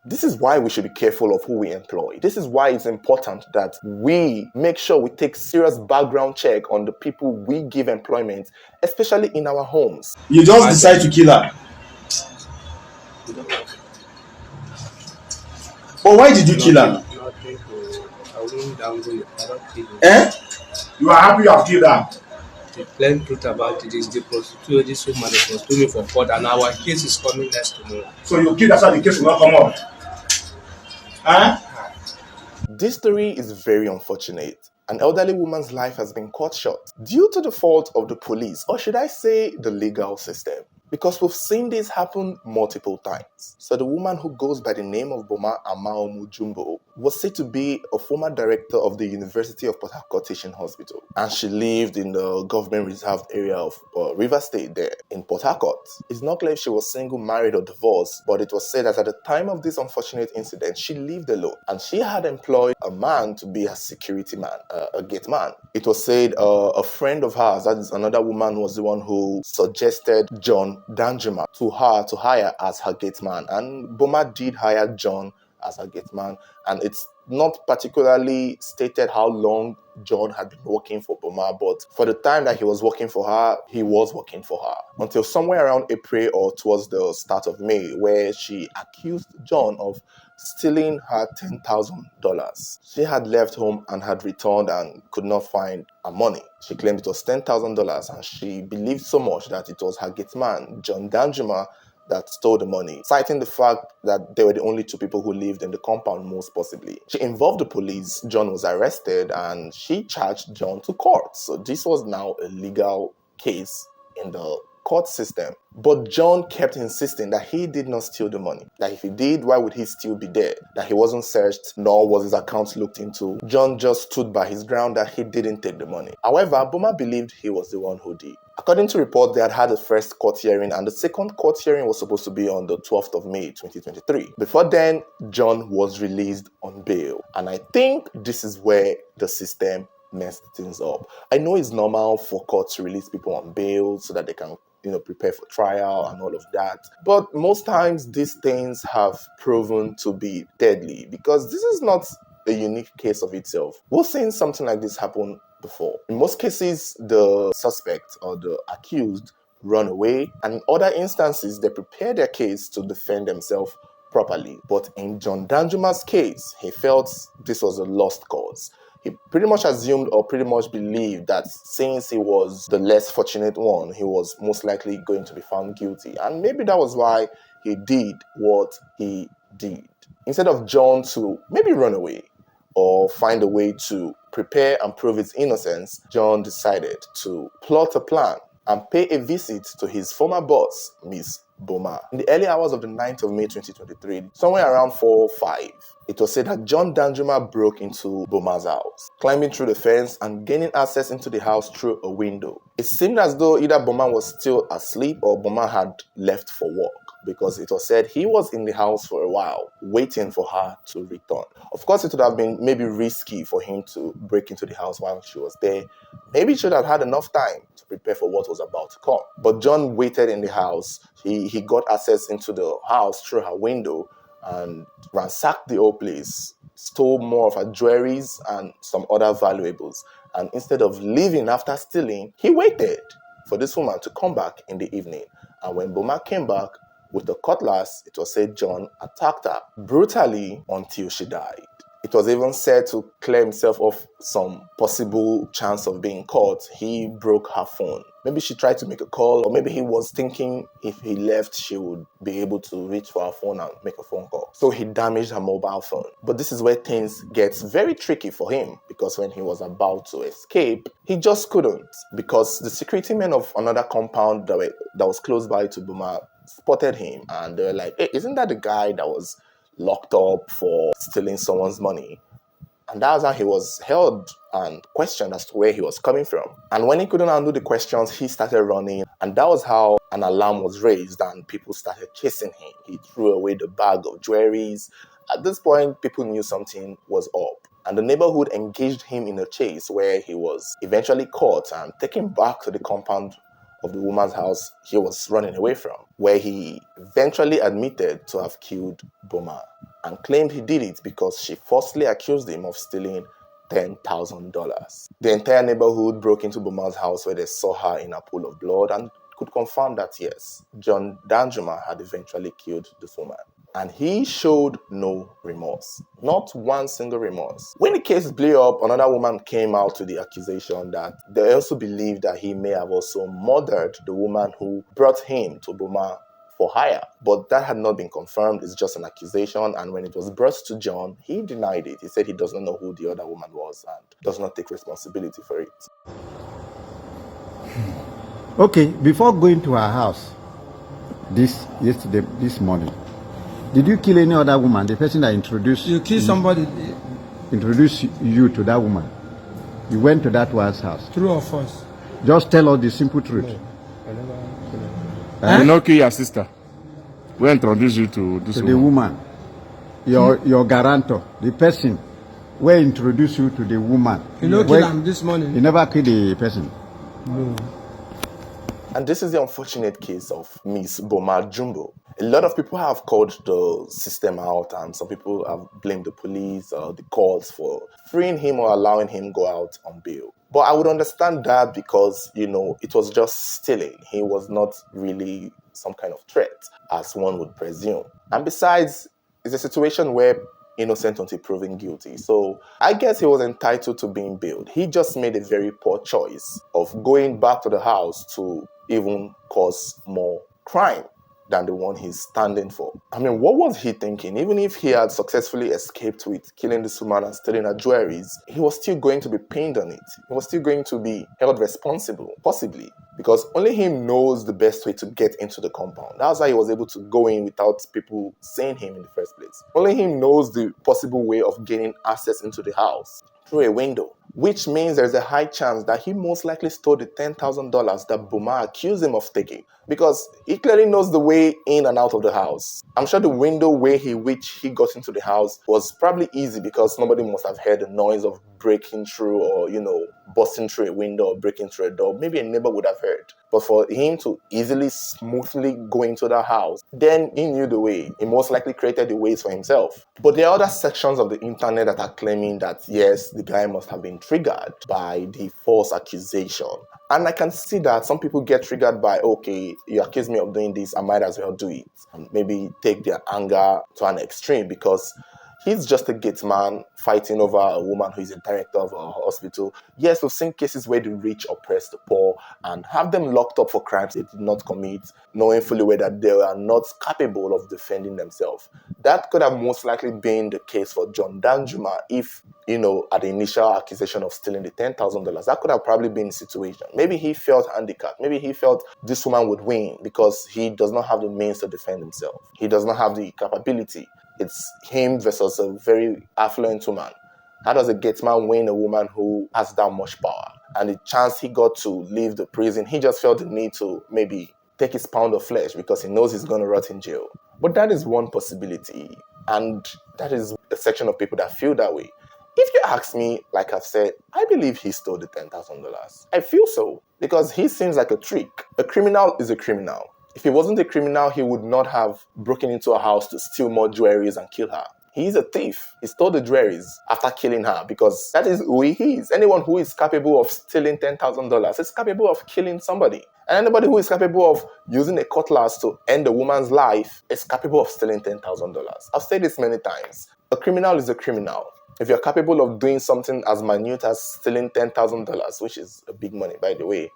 This is why we should be careful of who we employ. This is why it's important that we make sure we take serious background check on the people we give employment, especially in our homes. You just I decide to kill her. But why did you kill nothing, her? nothing to. I won't dangle it. I don't kill it. Eh? You are happy you have killed her. The plain truth about it is the prostitute, this woman, they prostitute me for court, and our case is coming next tomorrow. So you killed her so the case will not come up. Huh? This story is very unfortunate. An elderly woman's life has been cut short due to the fault of the police, or should I say the legal system. Because we've seen this happen multiple times. So the woman who goes by the name of Boma Amaomu-Jumbo was said to be a former director of the University of Port Harcourt Teaching Hospital. And she lived in the government reserved area of River State there in Port Harcourt. It's not clear if she was single, married or divorced, but it was said that at the time of this unfortunate incident, she lived alone. And she had employed a man to be a security man, a gate man. It was said a friend of hers, that is another woman, was the one who suggested John Danjuma to her to hire as her gate man. And Boma did hire John as her gate man. And it's not particularly stated how long John had been working for Boma, but for the time that he was working for her, he was working for her. Until somewhere around April or towards the start of May, where she accused John of stealing her $10,000. She had left home and had returned and could not find her money. She claimed it was $10,000 and she believed so much that it was her gate man, John Danjuma, that stole the money, citing the fact that they were the only two people who lived in the compound, most possibly. She involved the police. John was arrested and she charged John to court. So this was now a legal case in the court system. But John kept insisting that he did not steal the money. That if he did, why would he still be there? That he wasn't searched, nor was his account looked into. John just stood by his ground that he didn't take the money. However, Boma believed he was the one who did. According to report, they had had the first court hearing and the second court hearing was supposed to be on the 12th of May 2023. Before then, John was released on bail. And I think this is where the system messed things up. I know it's normal for courts to release people on bail so that they can prepare for trial and all of that. But most times these things have proven to be deadly because this is not a unique case of itself. We've seen something like this happen before. In most cases, the suspect or the accused run away, and in other instances, they prepare their case to defend themselves properly. But in John Danjuma's case, he felt this was a lost cause. He pretty much assumed or pretty much believed that since he was the less fortunate one, he was most likely going to be found guilty. And maybe that was why he did what he did. Instead of John to maybe run away or find a way to prepare and prove his innocence, John decided to plot a plan and pay a visit to his former boss, Miss Boma. In the early hours of the 9th of May 2023, somewhere around 4 or 5, it was said that John Danjuma broke into Boma's house, climbing through the fence and gaining access into the house through a window. It seemed as though either Boma was still asleep or Boma had left for work, because it was said he was in the house for a while, waiting for her to return. Of course, it would have been maybe risky for him to break into the house while she was there. Maybe he should have had enough time to prepare for what was about to come. But John waited in the house. He got access into the house through her window and ransacked the whole place, stole more of her jewelries and some other valuables. And instead of leaving after stealing, he waited for this woman to come back in the evening. And when Boma came back with a cutlass, it was said John attacked her brutally until she died. It was even said to clear himself of some possible chance of being caught, he broke her phone. Maybe she tried to make a call, or maybe he was thinking if he left, she would be able to reach for her phone and make a phone call. So he damaged her mobile phone. But this is where things get very tricky for him, because when he was about to escape, he just couldn't, because the security men of another compound that was close by to Boma spotted him, and they were like, hey, isn't that the guy that was locked up for stealing someone's money? And that's how he was held and questioned as to where he was coming from. And when he couldn't handle the questions, he started running. And that was how an alarm was raised and people started chasing him. He threw away the bag of jewelries. At this point, people knew something was up. And the neighborhood engaged him in a chase where he was eventually caught and taken back to the compound of the woman's house he was running away from, where he eventually admitted to have killed Boma and claimed he did it because she falsely accused him of stealing $10,000. The entire neighborhood broke into Boma's house where they saw her in a pool of blood and could confirm that yes, John Danjuma had eventually killed this woman. And he showed no remorse. Not one single remorse. When the case blew up, another woman came out with the accusation that they also believed that he may have also murdered the woman who brought him to Boma for hire. But that had not been confirmed. It's just an accusation. And when it was brought to John, he denied it. He said he does not know who the other woman was and does not take responsibility for it. Okay, before going to her house this morning, did you kill any other woman? The person that introduced You kill somebody introduced you to that woman. You went to that one's house. true or false? Just tell us the simple truth. I never kill Eh? You not kill your sister. We introduce you to this To the woman. Your guarantor, the person where introduce you to the woman. You know, kill him this morning. You never kill the person. No. And this is the unfortunate case of Miss Amaomu-Jumbo. A lot of people have called the system out, and some people have blamed the police or the courts for freeing him or allowing him go out on bail. But I would understand that because, it was just stealing. He was not really some kind of threat, as one would presume. And besides, it's a situation where innocent until proven guilty. So I guess he was entitled to being bailed. He just made a very poor choice of going back to the house to even cause more crime than the one he's standing for. I mean, what was he thinking? Even if he had successfully escaped with killing this woman and stealing her jewelries, he was still going to be pinned on it. He was still going to be held responsible, possibly, because only him knows the best way to get into the compound. That's why he was able to go in without people seeing him in the first place. Only him knows the possible way of gaining access into the house through a window, which means there's a high chance that he most likely stole the $10,000 that Boma accused him of taking, because he clearly knows the way in and out of the house. I'm sure the window way which he got into the house was probably easy because somebody must have heard the noise of breaking through or, busting through a window or breaking through a door. Maybe a neighbor would have heard. But for him to easily, smoothly go into the house, then he knew the way. He most likely created the ways for himself. But there are other sections of the internet that are claiming that, yes, the guy must have been triggered by the false accusation. And I can see that some people get triggered by, okay, you accuse me of doing this, I might as well do it. And maybe take their anger to an extreme because he's just a gate man fighting over a woman who is a director of a hospital. Yes, we've seen cases where the rich oppress the poor and have them locked up for crimes they did not commit, knowing fully well that they are not capable of defending themselves. That could have most likely been the case for John Danjuma if, at the initial accusation of stealing the $10,000. That could have probably been the situation. Maybe he felt handicapped. Maybe he felt this woman would win because he does not have the means to defend himself. He does not have the capability. It's him versus a very affluent woman. How does a gate man win a woman who has that much power? And the chance he got to leave the prison, he just felt the need to maybe take his pound of flesh because he knows he's going to rot in jail. But that is one possibility. And that is a section of people that feel that way. If you ask me, like I've said, I believe he stole the $10,000. I feel so because he seems like a trick. A criminal is a criminal. If he wasn't a criminal, he would not have broken into a house to steal more jewelries and kill her. He's a thief. He stole the jewelries after killing her because that is who he is. Anyone who is capable of stealing $10,000 is capable of killing somebody. And anybody who is capable of using a cutlass to end a woman's life is capable of stealing $10,000. I've said this many times. A criminal is a criminal. If you're capable of doing something as minute as stealing $10,000, which is a big money, by the way,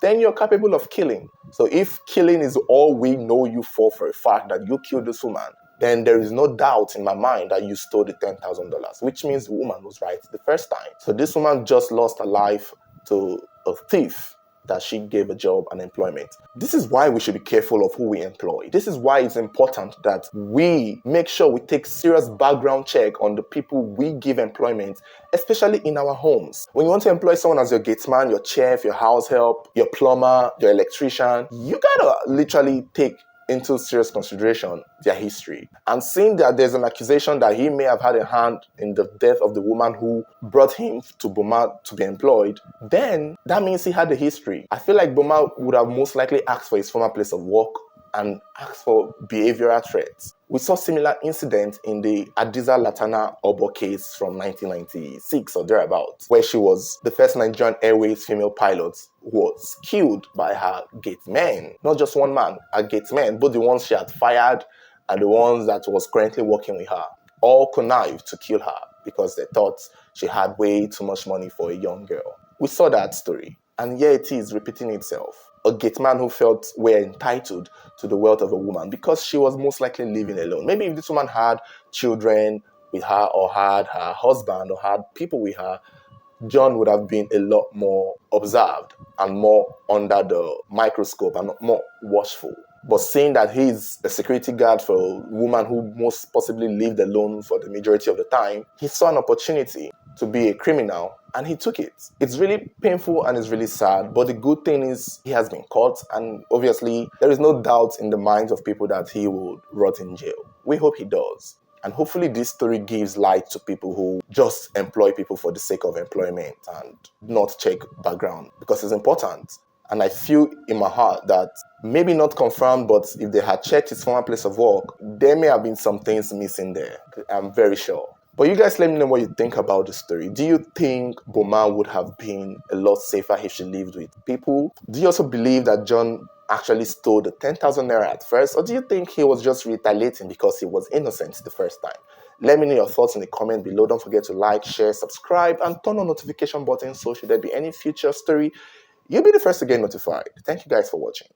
then you're capable of killing. So if killing is all we know you for a fact that you killed this woman, then there is no doubt in my mind that you stole the $10,000, which means the woman was right the first time. So this woman just lost her life to a thief that she gave a job and employment. This is why we should be careful of who we employ. This is why it's important that we make sure we take serious background check on the people we give employment, especially in our homes. When you want to employ someone as your gateman, your chef, your house help, your plumber, your electrician, you gotta literally take into serious consideration their history. And seeing that there's an accusation that he may have had a hand in the death of the woman who brought him to Boma to be employed, then that means he had a history. I feel like Boma would have most likely asked for his former place of work and asked for behavioral threats. We saw similar incidents in the Adiza Latana Obo case from 1996 or thereabouts, where she was the first Nigerian Airways female pilot who was killed by her gate men. Not just one man, her gate men, both the ones she had fired and the ones that was currently working with her, all connived to kill her because they thought she had way too much money for a young girl. We saw that story, and here it is repeating itself. A gate man who felt were entitled to the wealth of a woman because she was most likely living alone. Maybe if this woman had children with her or had her husband or had people with her, John would have been a lot more observed and more under the microscope and more watchful. But seeing that he's a security guard for a woman who most possibly lived alone for the majority of the time, he saw an opportunity to be a criminal and he took it. It's really painful and it's really sad, but the good thing is he has been caught, and obviously there is no doubt in the minds of people that he will rot in jail. We hope he does. And hopefully this story gives light to people who just employ people for the sake of employment and not check background, because it's important. And I feel in my heart that maybe not confirmed, but if they had checked his former place of work, there may have been some things missing there. I'm very sure. But you guys let me know what you think about the story. Do you think Boma would have been a lot safer if she lived with people? Do you also believe that John actually stole the 10,000 naira at first? Or do you think he was just retaliating because he was innocent the first time? Let me know your thoughts in the comment below. Don't forget to like, share, subscribe, and turn on notification button so should there be any future story, you'll be the first to get notified. Thank you guys for watching.